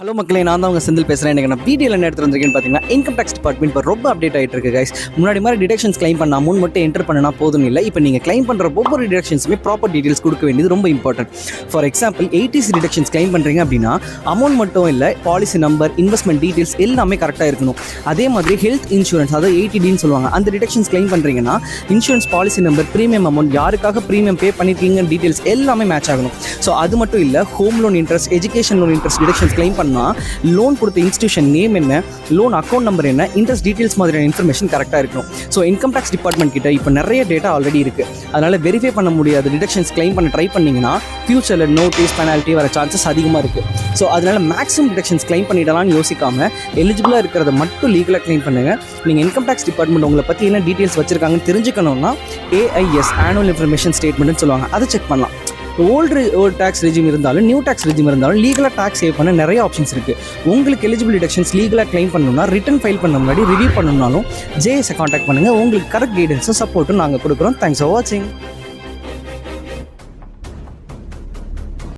Hello மக்களே, நான் தான் உங்கள் செந்தில் பேசுகிறேன். எனக்கு நான் வீடியோவில் என்ன எடுத்து வந்திருக்கேன்னு பார்த்தீங்கன்னா, இன்கம் டேக்ஸ் டிபார்ட்மெண்ட் இப்போ ரொம்ப அப்டேட் ஆகிட்டு இருக்கு கைஸ். முன்னாடி மாதிரி டிடக்ஷன்ஸ் கிளைம் பண்ண அமௌண்ட் மட்டும் என்டர் பண்ணனா போதும் இல்லை. இப்போ நீங்கள் கிளைம் பண்ணுற ஒவ்வொரு டிடக்ஷன்ஸுமே ப்ராப்பர் டீட்டெயில்ஸ் கொடுக்க வேண்டியது ரொம்ப important. For example, ADC deductions claim பண்ணுறீங்க அப்படின்னா அமௌண்ட் மட்டும் இல்லை, பாலிசி நம்பர், இன்வெஸ்ட்மெண்ட் டீட்டெயில்ஸ் எல்லாமே கரெக்டாக இருக்கணும். அதே மாதிரி ஹெல்த் இன்சூரன்ஸ், அதாவது 80Dன்னு சொல்லுவாங்க, அந்த டிடக்ஷன்ஸ் கிளைம் பண்ணுறீங்கன்னா insurance policy number, premium amount, யாருக்காக ப்ரீமியம் பே பண்ணியிருக்கீங்க டீட்டெயில்ஸ் எல்லாமே மேட்ச் ஆகணும். ஸோ அது மட்டும் இல்லை, home loan interest, education loan interest deductions claim பண்ணால் லோன் கொடுத்த இன்ஸ்டியூஷன் நேம் என்ன, லோன் அக்கௌண்ட் நம்பர் என்ன, இன்ட்ரெஸ்ட் டீட்டெயில்ஸ் மாதிரியான இன்ஃபர்மேஷன் கரெக்டாக இருக்கணும். ஸோ இன்கம் டேக்ஸ் டிபார்ட்மெண்ட் கிட்ட இப்போ நிறைய டேட்டா ஆல்ரெடி இருக்குது. அதனால் வெரிஃபை பண்ண முடியாத டிடக்ஷன்ஸ் கிளைம் பண்ண ட்ரை பண்ணிங்கன்னா ஃபியூச்சரில் நோட்டீஸ், பெனால்ட்டி வர சான்சஸ் அதிகமாக இருக்குது. ஸோ அதனால் மேக்ஸிமம் டிடக்ஷன்ஸ் கிளைம் பண்ணிடலாம்னு யோசிக்காமல் எலிஜிபிளாக இருக்கிறத மட்டும் லீகலாக கிளைம் பண்ணுங்கள். நீங்கள் இன்கம் டேக்ஸ் டிபார்ட்மெண்ட் உங்களை பற்றி என்ன டீட்டெயில்ஸ் வச்சுருக்காங்கன்னு தெரிஞ்சுக்கணும்னா ஏஐஎஸ், ஆனுவல் இன்ஃபர்மேஷன் ஸ்டேட்மெண்ட்னு சொல்லுவாங்க, அதை செக் பண்ணலாம். ஓல்டு டேக்ஸ் ரெஜிம் இருந்தாலும் நியூ டேக்ஸ் ரெஜிம் இருந்தாலும் லீகலாக டேக்ஸ் சேவ் பண்ண நிறைய ஆப்ஷன்ஸ் இருக்குது. உங்களுக்கு எலிஜிபிள் டிடக்ஷன்ஸ் லீகலாக கிளைம் பண்ணணும்னா, ரிட்டன் ஃபைல் பண்ண முன்னாடி ரிவ்யூ பண்ணணும்னாலும் ஜேஎஸை காண்டாக்ட் பண்ணுங்கள். உங்களுக்கு கரெக்ட் கைடன்ஸும் சப்போர்ட்டும் நாங்கள் கொடுக்குறோம். தேங்க்ஸ் ஃபார் வாட்சிங்.